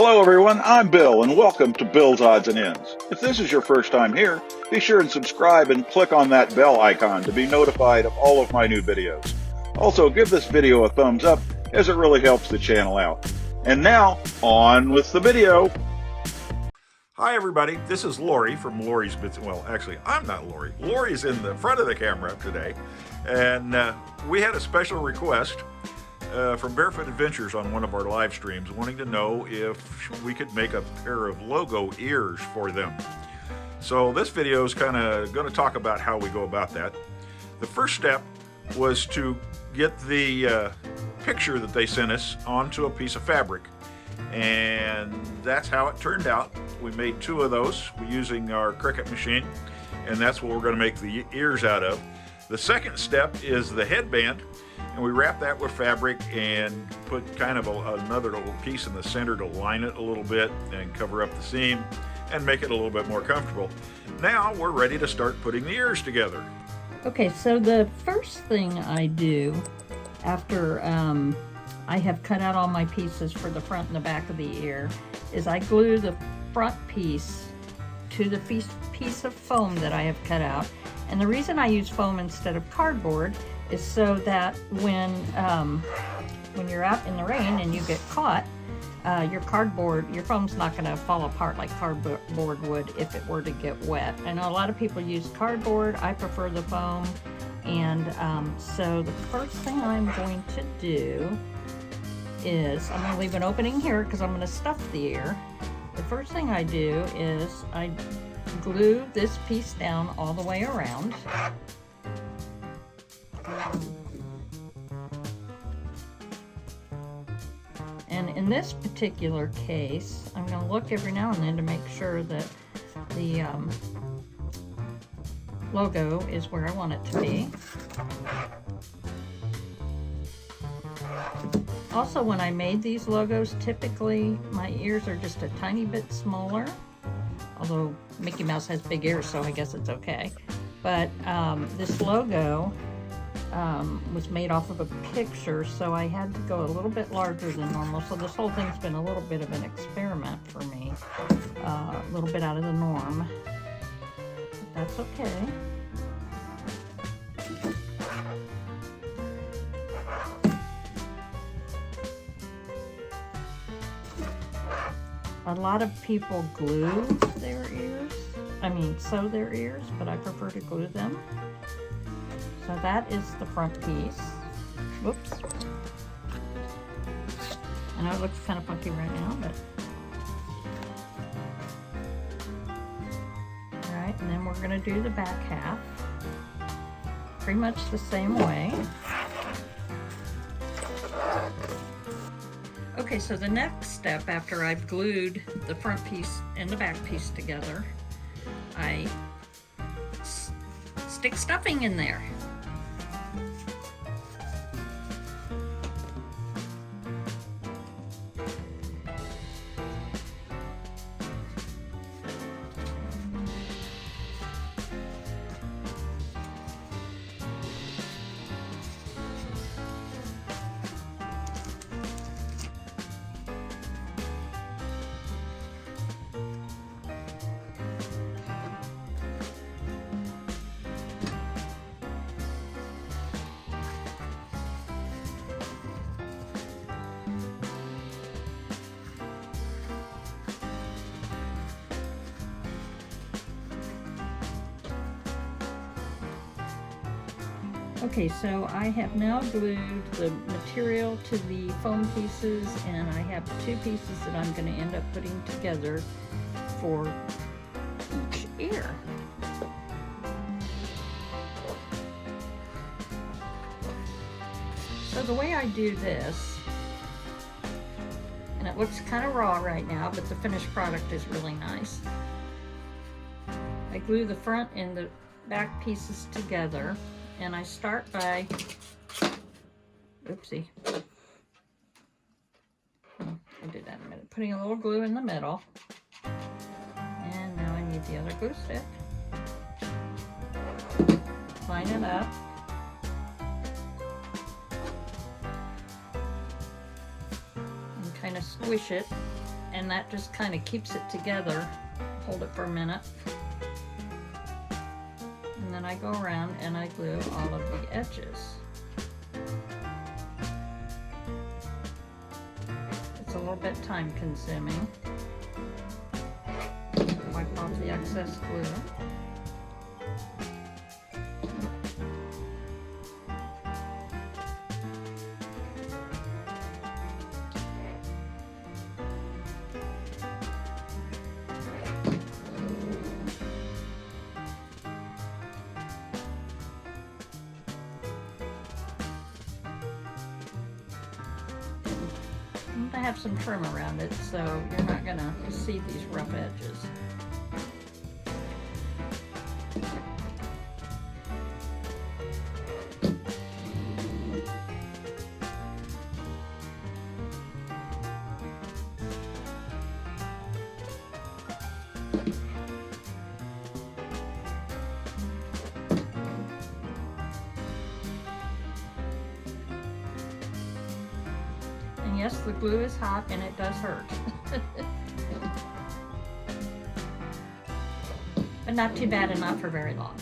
Hello everyone, I'm Bill and welcome to Bill's Odds and Ends. If this is your first time here, be sure and subscribe and click on that bell icon to be notified of all of my new videos. Also, give this video a thumbs up as it really helps the channel out. And now, on with the video. Hi everybody, this is Lori from Lori's Bits. Well, actually, I'm not Lori. Lori's in the front of the camera today. And we had a special request from Barefoot Adventures on one of our live streams, wanting to know if we could make a pair of logo ears for them. So this video is kind of going to talk about how we go about that. The first step was to get the picture that they sent us onto a piece of fabric. And that's how it turned out. We made two of those using our Cricut machine, and that's what we're going to make the ears out of. The second step is the headband, and we wrap that with fabric and put kind of another little piece in the center to line it a little bit and cover up the seam and make it a little bit more comfortable. Now we're ready to start putting the ears together. Okay, so the first thing I do after I have cut out all my pieces for the front and the back of the ear is I glue the front piece to the piece of foam that I have cut out. And the reason I use foam instead of cardboard is so that when you're out in the rain and you get caught, your foam's not going to fall apart like cardboard would if it were to get wet. I know a lot of people use cardboard. I prefer the foam. And so the first thing I'm going to do is I'm going to leave an opening here because I'm going to stuff the ear. The first thing I do is I glue this piece down all the way around. And in this particular case, I'm going to look every now and then to make sure that the logo is where I want it to be. Also, when I made these logos, typically my ears are just a tiny bit smaller, although Mickey Mouse has big ears, so I guess it's okay. But this logo was made off of a picture, so I had to go a little bit larger than normal. So this whole thing's been a little bit of an experiment for me, a little bit out of the norm. But that's okay. A lot of people glue their ears, sew their ears, but I prefer to glue them. So that is the front piece. Whoops. I know it looks kind of funky right now, but. All right, and then we're gonna do the back half. Pretty much the same way. Okay, so the next step after I've glued the front piece and the back piece together, I stick stuffing in there. Okay, so I have now glued the material to the foam pieces, and I have two pieces that I'm going to end up putting together for each ear. So the way I do this, and it looks kind of raw right now, but the finished product is really nice. I glue the front and the back pieces together. And I start by, oopsie, I'll do that in a minute, putting a little glue in the middle. And now I need the other glue stick. Line it up. And kind of squish it and that just kind of keeps it together. Hold it for a minute. And then I go around and I glue all of the edges. It's a little bit time consuming. Wipe off the excess glue. I have some trim around it, so you're not gonna see these rough edges. And yes, the glue is hot and it does hurt. But not too bad and not for very long.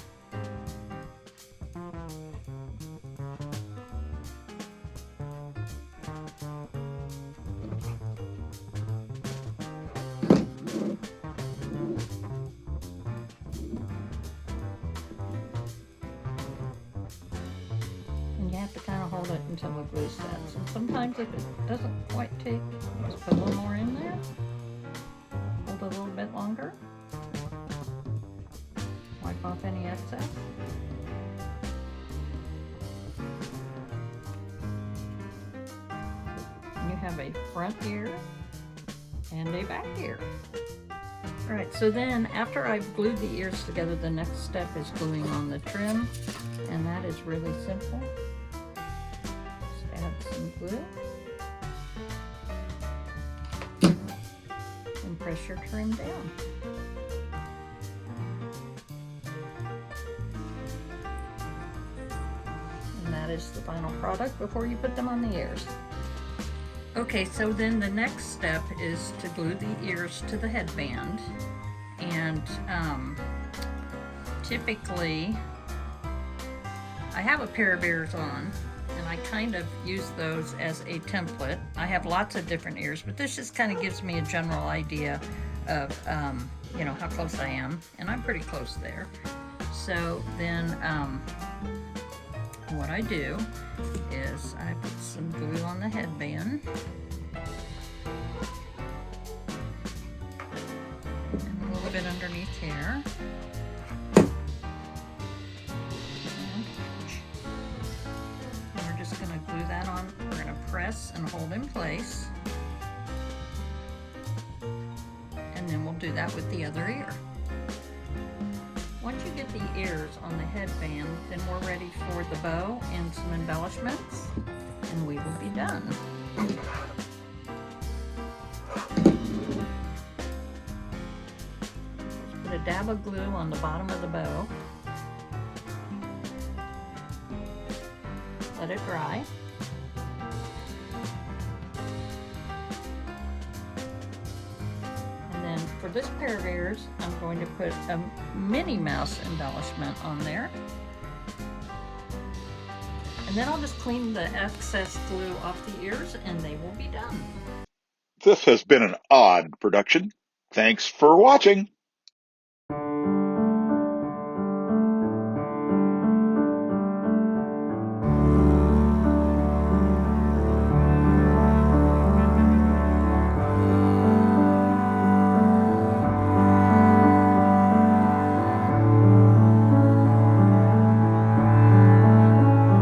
And you have to kind of hold it until the glue sets. And sometimes if it doesn't quite take, just put a little more in there. Hold it a little bit longer. Wipe off any excess. And you have a front ear and a back ear. Alright, so then after I've glued the ears together, the next step is gluing on the trim, and that is really simple. Just add some glue and press your trim down. And that is the final product before you put them on the ears. Okay, so then the next step is to glue the ears to the headband, and typically I have a pair of ears on and I kind of use those as a template. I have lots of different ears, but this just kind of gives me a general idea of you know, how close I am, and I'm pretty close there. So then what I do is I put some glue on the headband and a little bit underneath here. And we're just going to glue that on. We're going to press and hold in place. And then we'll do that with the other ear. Once you get the ears on the headband, then we're ready for the bow and some embellishments, and we will be done. Put a dab of glue on the bottom of the bow. Let it dry. For this pair of ears, I'm going to put a Minnie Mouse embellishment on there. And then I'll just clean the excess glue off the ears and they will be done. This has been an odd production. Thanks for watching.